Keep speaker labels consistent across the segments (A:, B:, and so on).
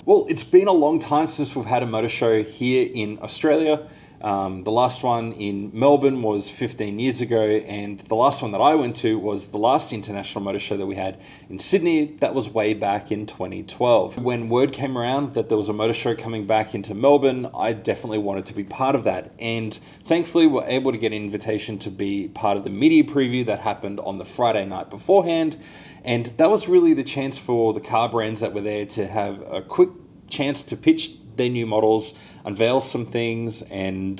A: Well, it's been a long time since we've had a motor show here in Australia. The last one in Melbourne was 15 years ago, and the last one that I went to was the last international motor show that we had in Sydney. That was way back in 2012. When word came around that there was a motor show coming back into Melbourne, I definitely wanted to be part of that, and thankfully we're able to get an invitation to be part of the media preview that happened on the Friday night beforehand, and that was really the chance for the car brands that were there to have a quick chance to pitch their new models, unveil some things, and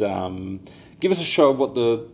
A: give us a show of what the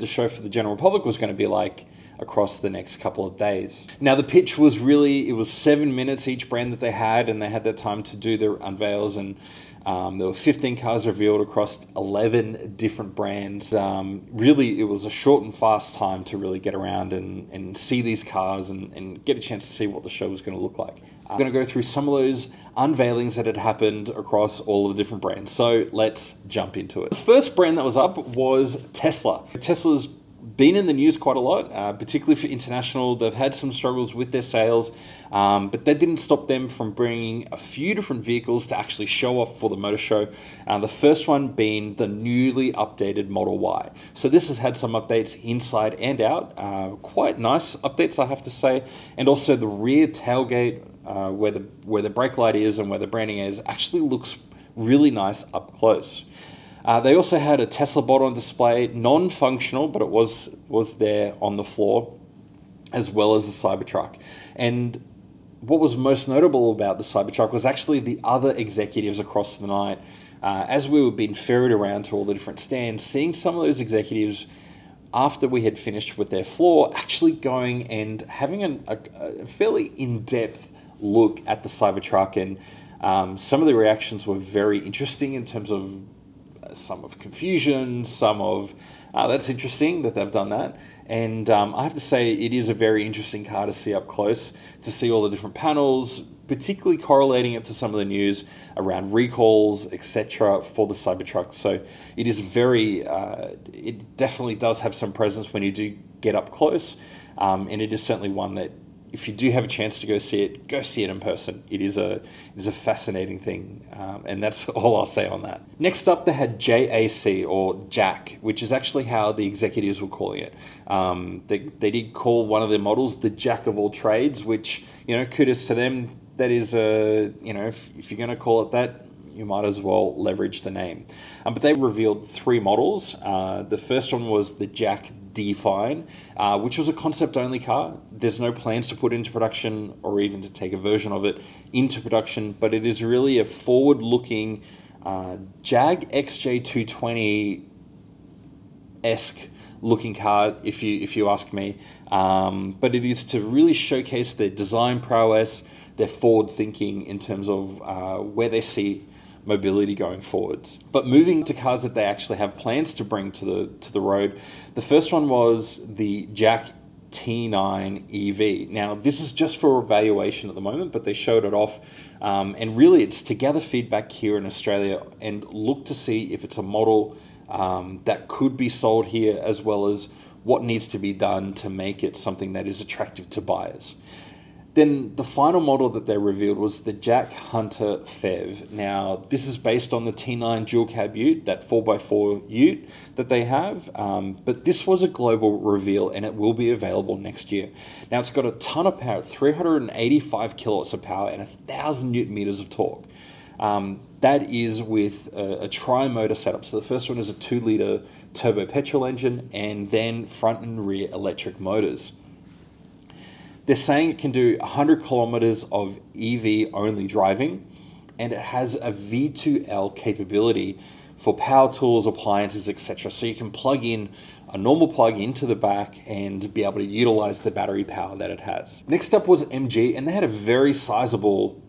A: show for the general public was going to be like across the next couple of days. Now, the pitch was really, it was 7 minutes each brand that they had, and they had that time to do their unveils, and there were 15 cars revealed across 11 different brands. Really, it was a short and fast time to really get around and see these cars and get a chance to see what the show was going to look like. I'm going to go through some of those unveilings that had happened across all of the different brands. So let's jump into it. The first brand that was up was Tesla. Tesla's been in the news quite a lot, particularly for international. They've had some struggles with their sales, but that didn't stop them from bringing a few different vehicles to actually show off for the motor show. The first one being the newly updated Model Y. So this has had some updates inside and out, quite nice updates, I have to say, and also the rear tailgate, where the brake light is and where the branding is, actually looks really nice up close. They also had a Tesla bot on display, non-functional, but it was there on the floor, as well as a Cybertruck. And what was most notable about the Cybertruck was actually the other executives across the night. As we were being ferried around to all the different stands, seeing some of those executives, after we had finished with their floor, actually going and having a fairly in-depth look at the Cybertruck, and some of the reactions were very interesting in terms of some of confusion, some of that's interesting that they've done that, and I have to say it is a very interesting car to see up close, to see all the different panels, particularly correlating it to some of the news around recalls, etc. for the Cybertruck. So it is very, it definitely does have some presence when you do get up close, and it is certainly one that, if you do have a chance to go see it in person. It is a fascinating thing, and that's all I'll say on that. Next up, they had JAC, or Jack, which is actually how the executives were calling it. They did call one of their models the Jack of all trades, which, kudos to them. That is, if you're going to call it that, you might as well leverage the name. But they revealed 3 models. The first one was the Jack Define, which was a concept-only car. There's no plans to put into production or even to take a version of it into production, but it is really a forward-looking Jag XJ220-esque looking car, if you ask me. But it is to really showcase their design prowess, their forward thinking in terms of where they see mobility going forwards. But moving to cars that they actually have plans to bring to the road, the first one was the Jack T9 EV. Now, this is just for evaluation at the moment, but they showed it off, and really it's to gather feedback here in Australia and look to see if it's a model that could be sold here, as well as what needs to be done to make it something that is attractive to buyers. Then the final model that they revealed was the Jack Hunter Fev. Now, this is based on the T9 dual cab ute, that 4x4 ute that they have, but this was a global reveal, and it will be available next year. Now, it's got a ton of power, 385 kilowatts of power and 1,000 newton meters of torque. That is with a tri-motor setup. So the first one is a 2-litre turbo petrol engine, and then front and rear electric motors. They're saying it can do 100 kilometers of EV-only driving, and it has a V2L capability for power tools, appliances, etc. So you can plug in a normal plug into the back and be able to utilize the battery power that it has. Next up was MG, and they had a very sizable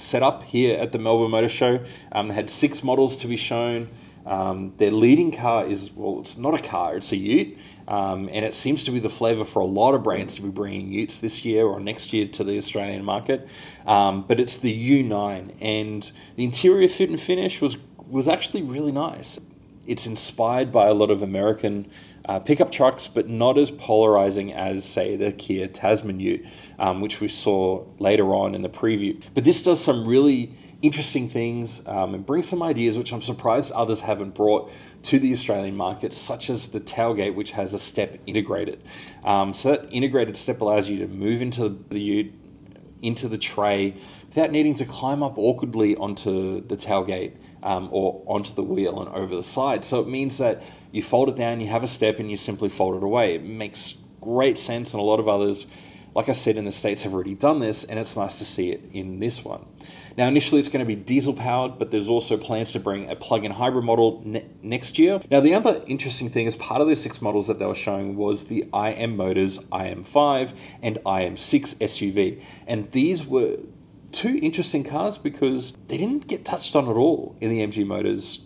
A: setup here at the Melbourne Motor Show. They had 6 models to be shown. Their leading car is, well, it's not a car, it's a ute. And it seems to be the flavour for a lot of brands to be bringing utes this year or next year to the Australian market. But it's the U9, and the interior fit and finish was actually really nice. It's inspired by a lot of American pickup trucks, but not as polarizing as, say, the Kia Tasman Ute, which we saw later on in the preview. But this does some really interesting things and brings some ideas which I'm surprised others haven't brought to the Australian market, such as the tailgate, which has a step integrated. So that integrated step allows you to move into the Ute, into the tray, without needing to climb up awkwardly onto the tailgate or onto the wheel and over the side. So it means that you fold it down, you have a step, and you simply fold it away. It makes great sense, and a lot of others, like I said, in the States have already done this, and it's nice to see it in this one. Now, initially it's going to be diesel powered, but there's also plans to bring a plug-in hybrid model next year. Now, the other interesting thing is part of the 6 models that they were showing was the IM Motors IM5 and IM6 SUV. And these were 2 interesting cars because they didn't get touched on at all in the MG Motors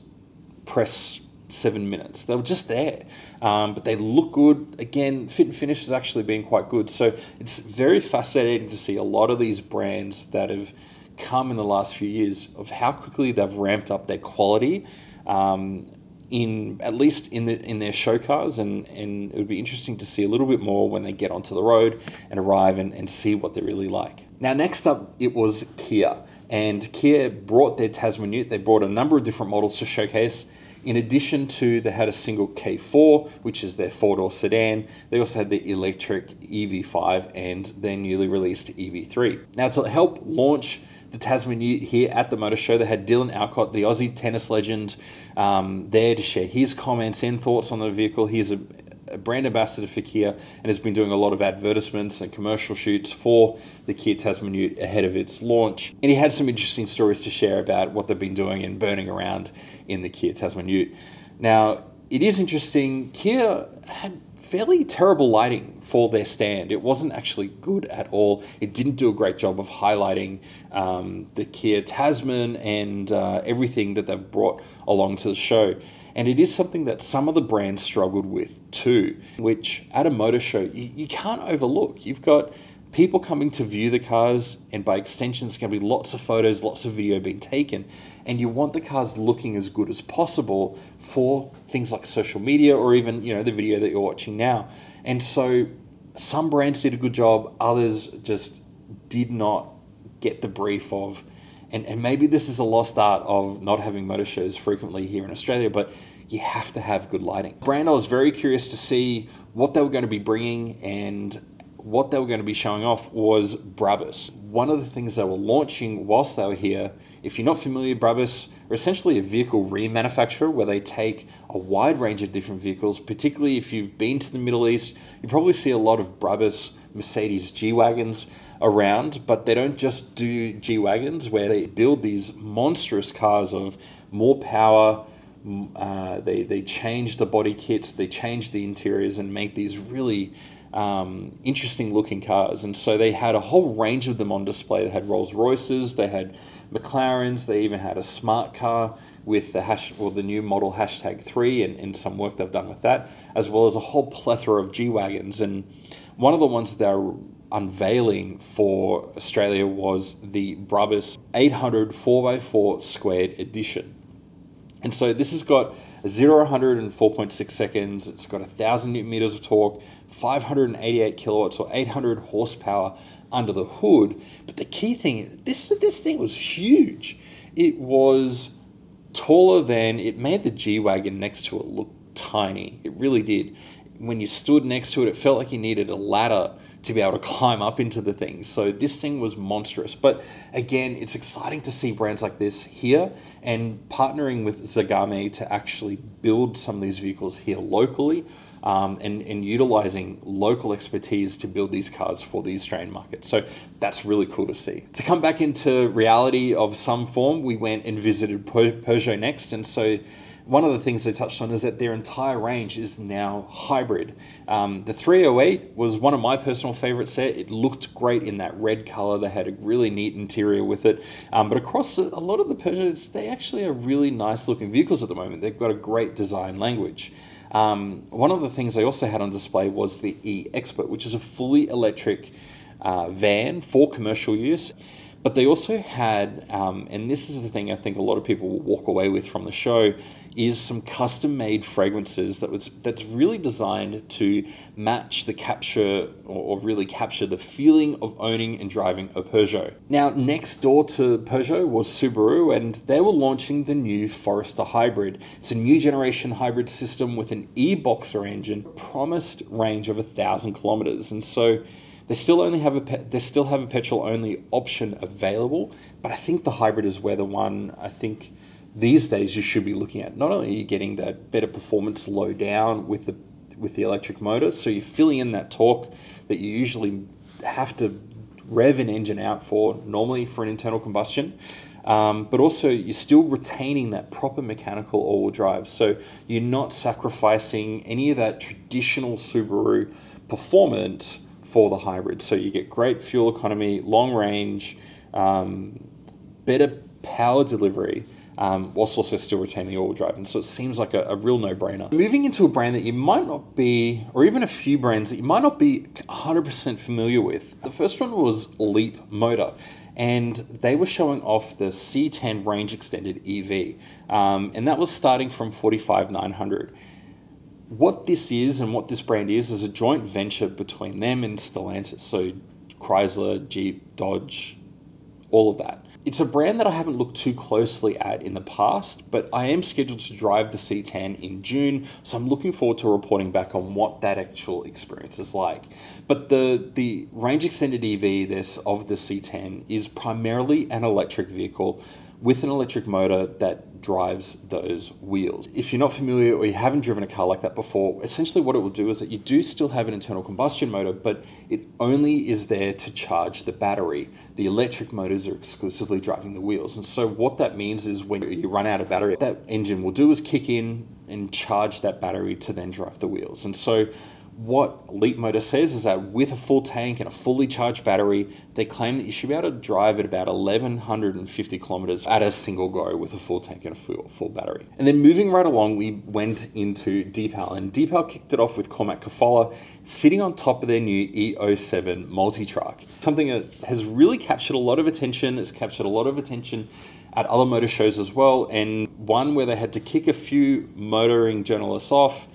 A: press 7 minutes. They were just there, but they look good. Again, fit and finish has actually been quite good. So it's very fascinating to see a lot of these brands that have come in the last few years of how quickly they've ramped up their quality, in at least in their show cars, and it would be interesting to see a little bit more when they get onto the road and arrive and see what they're really like. Now, next up, it was Kia, and Kia brought their Tasman Ute. They brought a number of different models to showcase. In addition to, they had a single K4, which is their 4-door sedan. They also had the electric EV5 and their newly released EV3. Now, to help launch the Tasman Ute here at the Motor Show, they had Dylan Alcott, the Aussie tennis legend, there to share his comments and thoughts on the vehicle. He's a brand ambassador for Kia and has been doing a lot of advertisements and commercial shoots for the Kia Tasman Ute ahead of its launch. And he had some interesting stories to share about what they've been doing and burning around in the Kia Tasman Ute. Now, it is interesting, Kia had fairly terrible lighting for their stand. It wasn't actually good at all. It didn't do a great job of highlighting the Kia Tasman and everything that they've brought along to the show. And it is something that some of the brands struggled with too, which at a motor show, you can't overlook. You've got people coming to view the cars, and by extension, there's going to be lots of photos, lots of video being taken, and you want the cars looking as good as possible for things like social media or even, the video that you're watching now. And so some brands did a good job, others just did not get the brief of, and maybe this is a lost art of not having motor shows frequently here in Australia, but you have to have good lighting. Brand, I was very curious to see what they were going to be bringing, and what they were going to be showing off was Brabus. One of the things they were launching whilst they were here, if you're not familiar, Brabus are essentially a vehicle remanufacturer where they take a wide range of different vehicles. Particularly if you've been to the Middle East, you probably see a lot of Brabus Mercedes G-Wagons around, but they don't just do G-Wagons where they build these monstrous cars of more power. They change the body kits, they change the interiors and make these really interesting looking cars. And so they had a whole range of them on display. They had Rolls Royces, they had McLarens, they even had a smart car with the new model #3 and some work they've done with that, as well as a whole plethora of G-Wagons. And one of the ones that they were unveiling for Australia was the Brabus 800 4x4 squared edition. And so this has got a 0-100 in 4.6 seconds. It's got 1,000 Newton meters of torque, 588 kilowatts or 800 horsepower under the hood. But the key thing, this thing was huge. It was taller than, it made the G-Wagon next to it look tiny. It really did. When you stood next to it, it felt like you needed a ladder to be able to climb up into the thing. So this thing was monstrous. But again, it's exciting to see brands like this here and partnering with Zagame to actually build some of these vehicles here locally, and utilizing local expertise to build these cars for the Australian market. So that's really cool to see. To come back into reality of some form, we went and visited Peugeot next. And so one of the things they touched on is that their entire range is now hybrid. The 308 was one of my personal favorites there. It looked great in that red color. They had a really neat interior with it. But across a lot of the Peugeots, they actually are really nice looking vehicles at the moment. They've got a great design language. One of the things they also had on display was the E-Expert, which is a fully electric van for commercial use. But they also had, and this is the thing I think a lot of people will walk away with from the show, is some custom-made fragrances that's really designed to match the capture, or really capture the feeling of owning and driving a Peugeot. Now, next door to Peugeot was Subaru, and they were launching the new Forester Hybrid. It's a new generation hybrid system with an e-Boxer engine, promised range of 1,000 kilometers, and so they still have a petrol-only option available, but I think the hybrid is where the one I think these days you should be looking at. Not only are you getting that better performance low down with the electric motor, so you're filling in that torque that you usually have to rev an engine out for, normally for an internal combustion, but also you're still retaining that proper mechanical all-wheel drive. So you're not sacrificing any of that traditional Subaru performance for the hybrid. So you get great fuel economy, long range, better power delivery, whilst also still retaining all-wheel drive. And so it seems like a real no-brainer. Moving into a brand that you might not be, or even a few brands that you might not be 100% familiar with. The first one was Leapmotor, and they were showing off the C10 range extended EV, and that was starting from 45,900. What this is and what this brand is a joint venture between them and Stellantis. So Chrysler, Jeep, Dodge, all of that. It's a brand that I haven't looked too closely at in the past, but I am scheduled to drive the C10 in June, so I'm looking forward to reporting back on what that actual experience is like. But the range extended EV of the C10 is primarily an electric vehicle with an electric motor that drives those wheels. If you're not familiar or you haven't driven a car like that before, essentially what it will do is that you do still have an internal combustion motor, but it only is there to charge the battery. The electric motors are exclusively driving the wheels. And so what that means is when you run out of battery, that engine will do is kick in and charge that battery to then drive the wheels. And so what Leapmotor says is that with a full tank and a fully charged battery, they claim that you should be able to drive at about 1,150 kilometers at a single go with a full tank and a full battery. And then moving right along, we went into Deepal, and Deepal kicked it off with Cormac Kafala sitting on top of their new E07 multi-truck. Something that has really captured a lot of attention. It's captured a lot of attention at other motor shows as well, and one where they had to kick a few motoring journalists off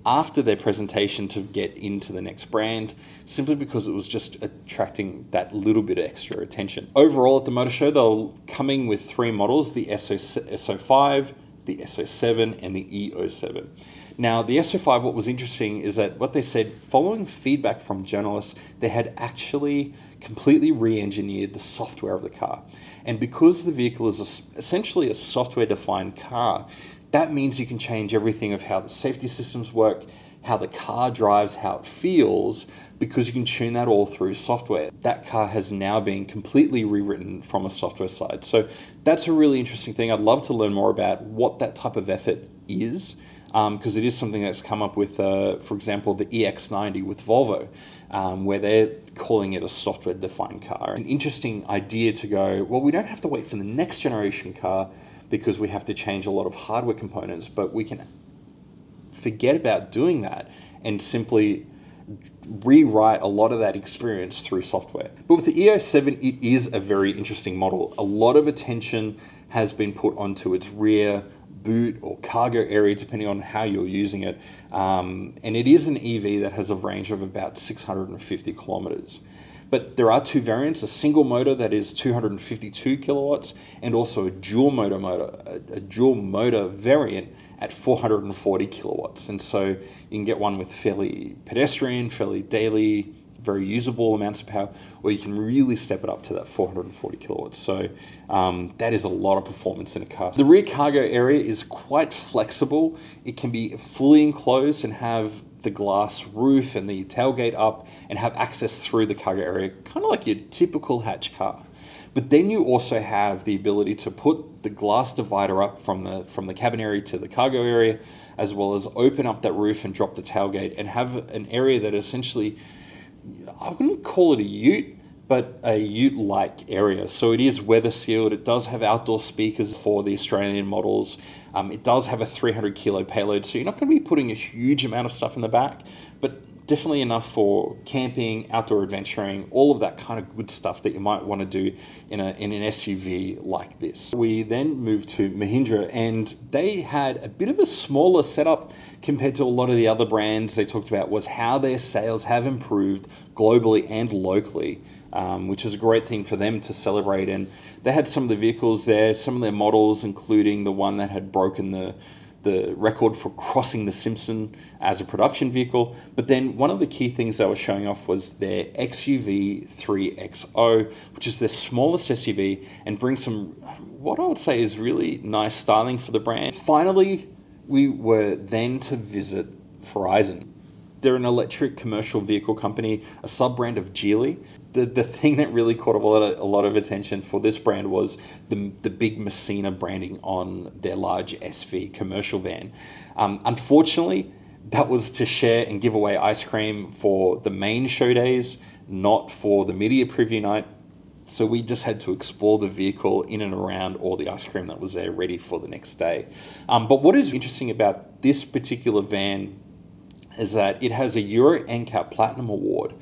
A: after their presentation to get into the next brand, simply because it was just attracting that little bit of extra attention. Overall at the motor show, they were coming with 3 models, the SO5, the SO7, and the E07. Now, the SO5, what was interesting is that what they said, following feedback from journalists, they had actually completely re-engineered the software of the car. And because the vehicle is essentially a software-defined car, that means you can change everything of how the safety systems work, how the car drives, how it feels, because you can tune that all through software. That car has now been completely rewritten from a software side. So that's a really interesting thing. I'd love to learn more about what that type of effort is, because it is something that's come up with, for example, the EX90 with Volvo, where they're calling it a software-defined car. An interesting idea to go, well, we don't have to wait for the next generation car because we have to change a lot of hardware components, but we can forget about doing that and simply rewrite a lot of that experience through software. But with the E07, it is a very interesting model. A lot of attention has been put onto its rear boot or cargo area, depending on how you're using it. And it is an EV that has a range of about 650 kilometers. But there are 2 variants, a single motor that is 252 kilowatts and also a dual motor variant at 440 kilowatts. And so you can get one with fairly pedestrian, fairly daily, very usable amounts of power, or you can really step it up to that 440 kilowatts. So that is a lot of performance in a car. The rear cargo area is quite flexible. It can be fully enclosed and have the glass roof and the tailgate up and have access through the cargo area, kind of like your typical hatch car. But then you also have the ability to put the glass divider up from the cabin area to the cargo area, as well as open up that roof and drop the tailgate and have an area that essentially, I wouldn't call it a ute, but a ute-like area. So it is weather sealed. It does have outdoor speakers for the Australian models. It does have a 300 kilo payload, so you're not going to be putting a huge amount of stuff in the back, but Definitely enough for camping, outdoor adventuring, all of that kind of good stuff that you might want to do in an SUV like this. We then moved to Mahindra, and they had a bit of a smaller setup compared to a lot of the other brands. They talked about was how their sales have improved globally and locally, which is a great thing for them to celebrate. And they had some of the vehicles there, some of their models, including the one that had broken the record for crossing the Simpson as a production vehicle. But then one of the key things they were showing off was their XUV 3XO, which is their smallest SUV, and brings some, what I would say is really nice styling for the brand. Finally, we were then to visit Farizon. They're an electric commercial vehicle company, a sub-brand of Geely. The thing that really caught a lot of attention for this brand was the big Messina branding on their large SV commercial van. Unfortunately, that was to share and give away ice cream for the main show days, not for the media preview night. So we just had to explore the vehicle in and around all the ice cream that was there ready for the next day. But what is interesting about this particular van is that it has a Euro NCAP Platinum Award,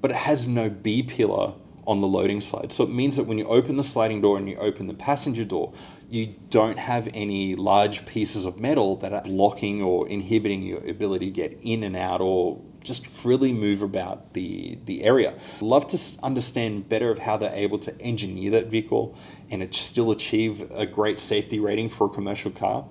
A: but it has no B-pillar on the loading slide. So it means that when you open the sliding door and you open the passenger door, you don't have any large pieces of metal that are blocking or inhibiting your ability to get in and out or just freely move about the area. Love to understand better of how they're able to engineer that vehicle and it still achieve a great safety rating for a commercial car.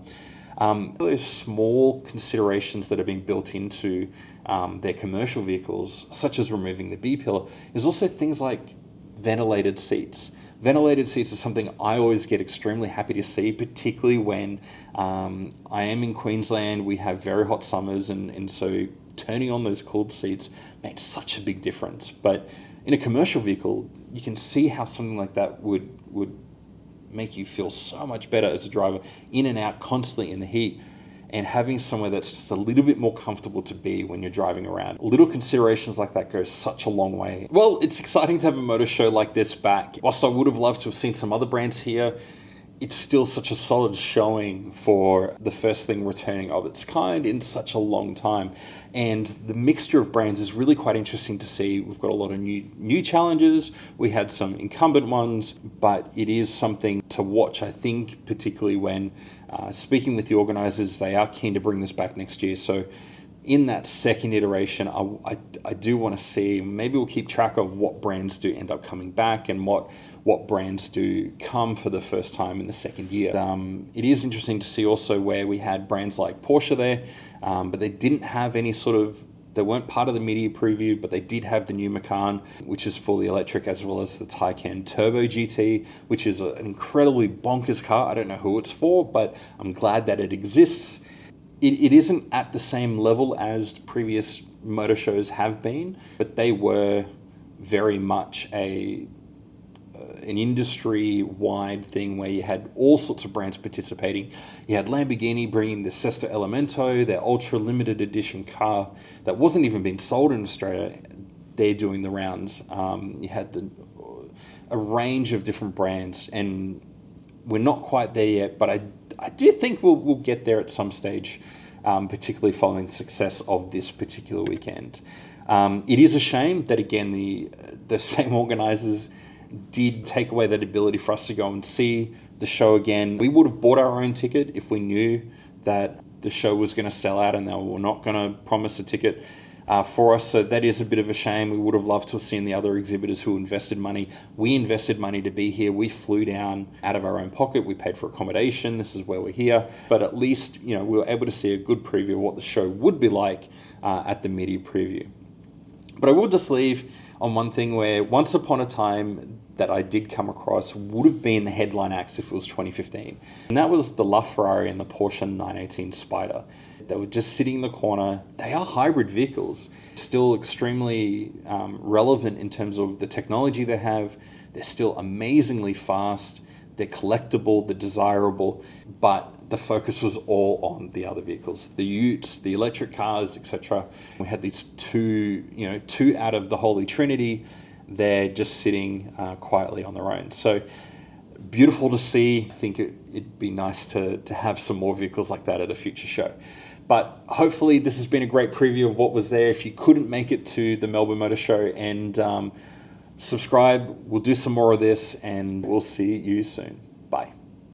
A: Those small considerations that have been built into their commercial vehicles, such as removing the B-pillar, is also things like ventilated seats. Ventilated seats is something I always get extremely happy to see, particularly when I am in Queensland. We have very hot summers, and so turning on those cooled seats makes such a big difference. But in a commercial vehicle, you can see how something like that would make you feel so much better as a driver, in and out constantly in the heat, and having somewhere that's just a little bit more comfortable to be when you're driving around. Little considerations like that go such a long way. Well, it's exciting to have a motor show like this back. Whilst I would have loved to have seen some other brands here, it's still such a solid showing for the first thing returning of its kind in such a long time. And the mixture of brands is really quite interesting to see. We've got a lot of new challenges. We had some incumbent ones, but it is something to watch, I think, particularly when speaking with the organizers, they are keen to bring this back next year. So in that second iteration, I do want to see, maybe we'll keep track of what brands do end up coming back and what brands do come for the first time in the second year. It is interesting to see also where we had brands like Porsche there, but they didn't have any they weren't part of the media preview, but they did have the new Macan, which is fully electric, as well as the Taycan Turbo GT, which is an incredibly bonkers car. I don't know who it's for, but I'm glad that it exists. It isn't at the same level as previous motor shows have been, but they were very much an industry-wide thing where you had all sorts of brands participating. You had Lamborghini bringing the Sesto Elemento, their ultra limited edition car that wasn't even being sold in Australia. They're doing the rounds. You had a range of different brands, and we're not quite there yet, but I do think we'll get there at some stage, particularly following the success of this particular weekend. It is a shame that, again, the same organisers did take away that ability for us to go and see the show again. We would have bought our own ticket if we knew that the show was going to sell out and they were not going to promise a ticket for us. So that is a bit of a shame. We would have loved to have seen the other exhibitors who invested money. We invested money to be here. We flew down out of our own pocket. We paid for accommodation. This is where we're here. But at least, we were able to see a good preview of what the show would be like at the media preview. But I will just leave on one thing where once upon a time that I did come across would have been the headline acts if it was 2015. And that was the LaFerrari and the Porsche 918 Spyder. They were just sitting in the corner. They are hybrid vehicles, still extremely relevant in terms of the technology they have. They're still amazingly fast. They're collectible, they're desirable, but the focus was all on the other vehicles, the utes, the electric cars, etc. We had these two out of the Holy Trinity. They're just sitting quietly on their own. So beautiful to see. I think it'd be nice to have some more vehicles like that at a future show. But hopefully this has been a great preview of what was there. If you couldn't make it to the Melbourne Motor Show, and subscribe, we'll do some more of this, and we'll see you soon.